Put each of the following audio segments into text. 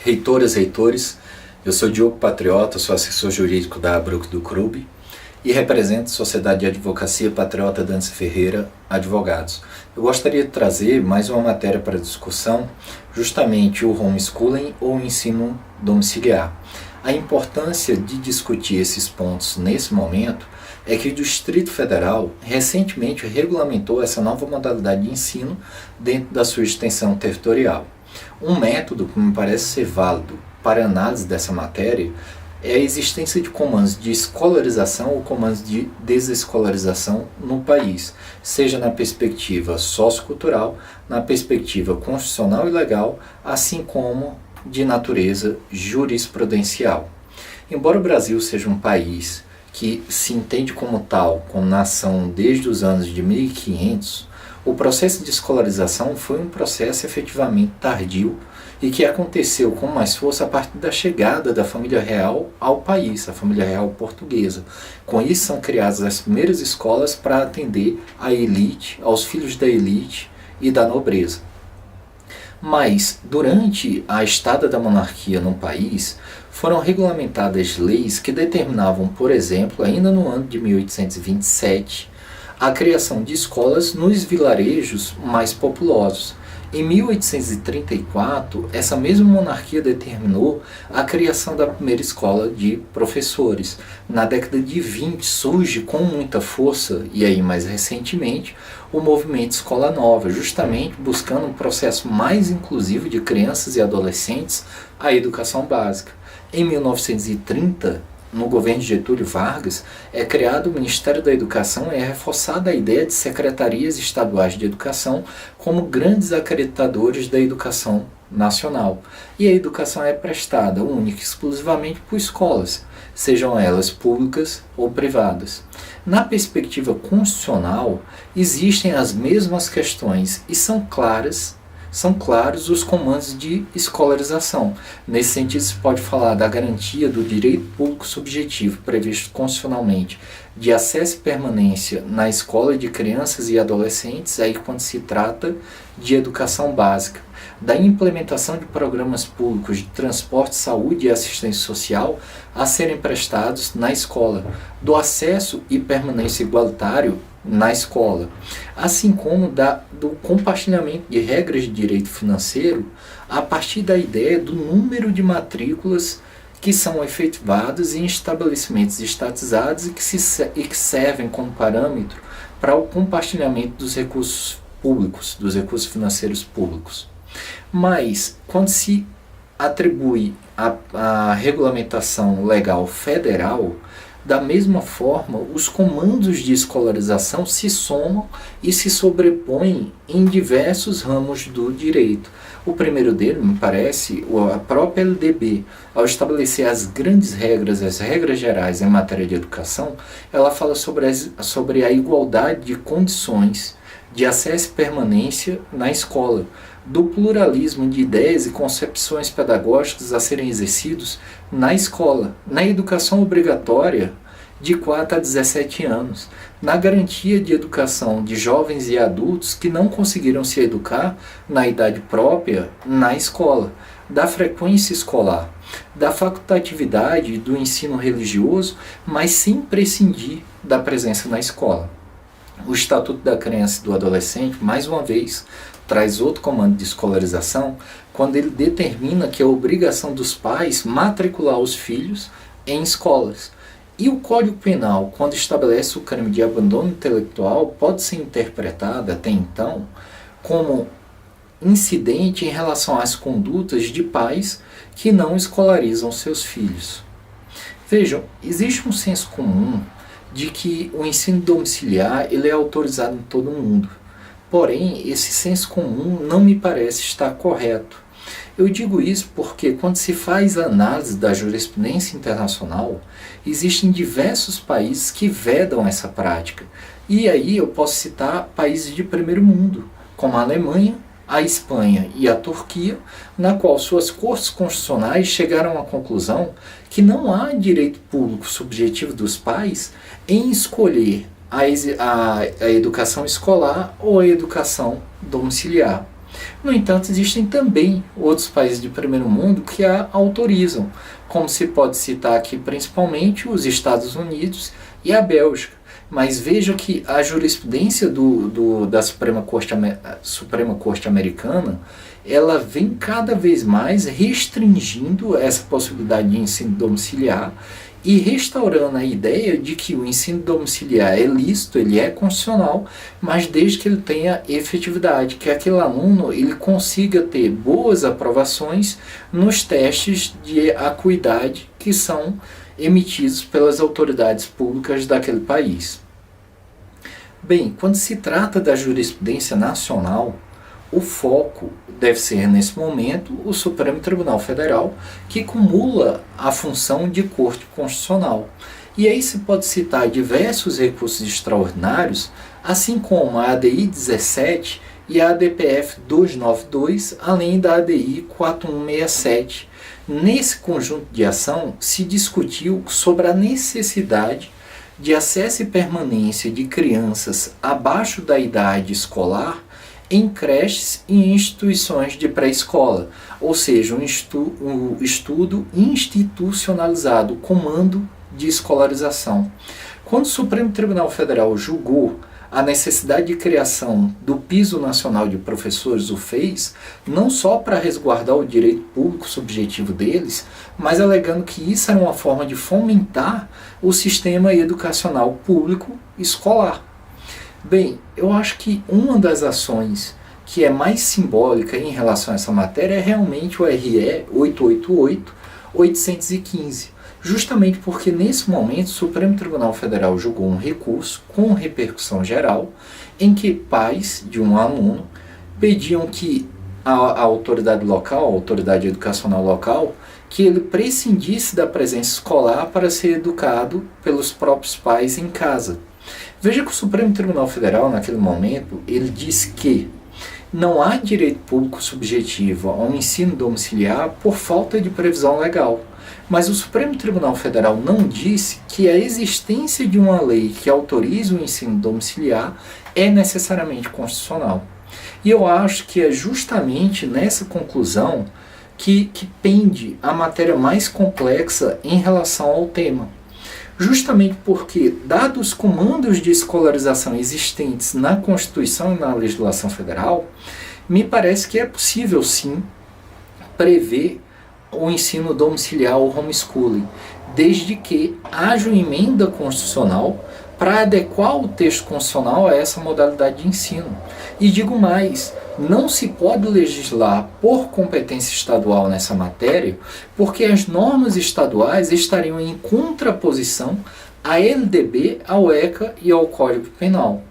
Reitoras, reitores, eu sou Diogo Patriota, sou assessor jurídico da Abruk do Clube e represento a Sociedade de Advocacia Patriota Dança Ferreira Advogados. Eu gostaria de trazer mais uma matéria para discussão, justamente o homeschooling ou o ensino domiciliar. A importância de discutir esses pontos nesse momento é que o Distrito Federal recentemente regulamentou essa nova modalidade de ensino dentro da sua extensão territorial. Um método que me parece ser válido para análise dessa matéria é a existência de comandos de escolarização ou comandos de desescolarização no país, seja na perspectiva sociocultural, na perspectiva constitucional e legal, assim como de natureza jurisprudencial. Embora o Brasil seja um país que se entende como tal, como nação desde os anos de 1500, o processo de escolarização foi um processo efetivamente tardio e que aconteceu com mais força a partir da chegada da família real ao país, a família real portuguesa. Com isso são criadas as primeiras escolas para atender à elite, aos filhos da elite e da nobreza. Mas, durante a estada da monarquia no país, foram regulamentadas leis que determinavam, por exemplo, ainda no ano de 1827, a criação de escolas nos vilarejos mais populosos. Em 1834, essa mesma monarquia determinou a criação da primeira escola de professores. Na década de 20 surge com muita força, e aí mais recentemente, o movimento Escola Nova, justamente buscando um processo mais inclusivo de crianças e adolescentes à educação básica. Em 1930, no governo de Getúlio Vargas, é criado o Ministério da Educação e é reforçada a ideia de secretarias estaduais de educação como grandes acreditadores da educação nacional. E a educação é prestada única e exclusivamente por escolas, sejam elas públicas ou privadas. Na perspectiva constitucional, existem as mesmas questões e são claros os comandos de escolarização. Nesse sentido, se pode falar da garantia do direito público subjetivo previsto constitucionalmente de acesso e permanência na escola de crianças e adolescentes, aí quando se trata de educação básica, da implementação de programas públicos de transporte, saúde e assistência social a serem prestados na escola, do acesso e permanência igualitário na escola, assim como do compartilhamento de regras de direito financeiro a partir da ideia do número de matrículas que são efetivadas em estabelecimentos estatizados e que servem como parâmetro para o compartilhamento dos recursos públicos, dos recursos financeiros públicos. Mas, quando se atribui a regulamentação legal federal, da mesma forma, os comandos de escolarização se somam e se sobrepõem em diversos ramos do direito. O primeiro dele, me parece, a própria LDB, ao estabelecer as grandes regras, as regras gerais em matéria de educação, ela fala sobre a igualdade de condições de acesso e permanência na escola, do pluralismo de ideias e concepções pedagógicas a serem exercidos na escola, na educação obrigatória de 4 a 17 anos, na garantia de educação de jovens e adultos que não conseguiram se educar na idade própria na escola, da frequência escolar, da facultatividade do ensino religioso, mas sem prescindir da presença na escola. O Estatuto da Criança e do Adolescente, mais uma vez, traz outro comando de escolarização quando ele determina que é obrigação dos pais matricular os filhos em escolas. E o Código Penal, quando estabelece o crime de abandono intelectual, pode ser interpretado até então como incidente em relação às condutas de pais que não escolarizam seus filhos. Vejam, existe um senso comum de que o ensino domiciliar ele é autorizado em todo o mundo. Porém, esse senso comum não me parece estar correto. Eu digo isso porque quando se faz a análise da jurisprudência internacional, existem diversos países que vedam essa prática. E aí eu posso citar países de primeiro mundo, como a Alemanha, a Espanha e a Turquia, na qual suas cortes constitucionais chegaram à conclusão que não há direito público subjetivo dos pais em escolher a educação escolar ou a educação domiciliar. No entanto, existem também outros países de primeiro mundo que a autorizam, como se pode citar aqui principalmente os Estados Unidos e a Bélgica. Mas veja que a jurisprudência da Suprema Corte Americana, ela vem cada vez mais restringindo essa possibilidade de ensino domiciliar e restaurando a ideia de que o ensino domiciliar é lícito, ele é constitucional, mas desde que ele tenha efetividade, que aquele aluno ele consiga ter boas aprovações nos testes de acuidade que são emitidos pelas autoridades públicas daquele país. Bem, quando se trata da jurisprudência nacional, o foco deve ser, nesse momento, o Supremo Tribunal Federal, que cumula a função de Corte Constitucional. E aí se pode citar diversos recursos extraordinários, assim como a ADI 17 e a ADPF 292, além da ADI 4167. Nesse conjunto de ação, se discutiu sobre a necessidade de acesso e permanência de crianças abaixo da idade escolar em creches e instituições de pré-escola, ou seja, um estudo institucionalizado, comando de escolarização. Quando o Supremo Tribunal Federal julgou a necessidade de criação do Piso Nacional de Professores, o fez, não só para resguardar o direito público subjetivo deles, mas alegando que isso era uma forma de fomentar o sistema educacional público escolar. Bem, eu acho que uma das ações que é mais simbólica em relação a essa matéria é realmente o RE 888-815, justamente porque nesse momento o Supremo Tribunal Federal julgou um recurso com repercussão geral em que pais de um aluno pediam que a autoridade local, a autoridade educacional local, que ele prescindisse da presença escolar para ser educado pelos próprios pais em casa. Veja que o Supremo Tribunal Federal, naquele momento, ele diz que não há direito público subjetivo ao ensino domiciliar por falta de previsão legal. Mas o Supremo Tribunal Federal não disse que a existência de uma lei que autorize o ensino domiciliar é necessariamente constitucional. E eu acho que é justamente nessa conclusão que pende a matéria mais complexa em relação ao tema. Justamente porque, dados os comandos de escolarização existentes na Constituição e na legislação federal, me parece que é possível sim prever o ensino domiciliar ou homeschooling, desde que haja uma emenda constitucional para adequar o texto constitucional a essa modalidade de ensino. E digo mais, não se pode legislar por competência estadual nessa matéria, porque as normas estaduais estariam em contraposição à LDB, ao ECA e ao Código Penal.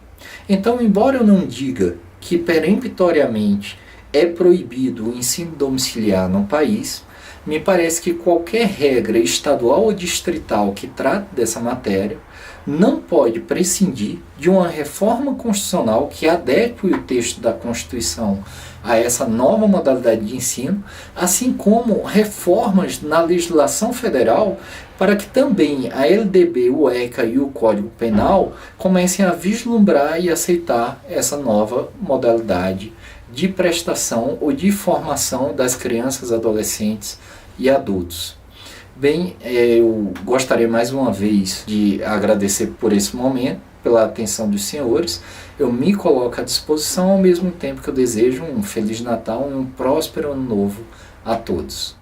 Então, embora eu não diga que peremptoriamente é proibido o ensino domiciliar no país, me parece que qualquer regra estadual ou distrital que trate dessa matéria não pode prescindir de uma reforma constitucional que adeque o texto da Constituição a essa nova modalidade de ensino, assim como reformas na legislação federal para que também a LDB, o ECA e o Código Penal comecem a vislumbrar e aceitar essa nova modalidade de prestação ou de formação das crianças, adolescentes e adultos. Bem, eu gostaria mais uma vez de agradecer por esse momento, pela atenção dos senhores. Eu me coloco à disposição ao mesmo tempo que eu desejo um Feliz Natal e um próspero Ano Novo a todos.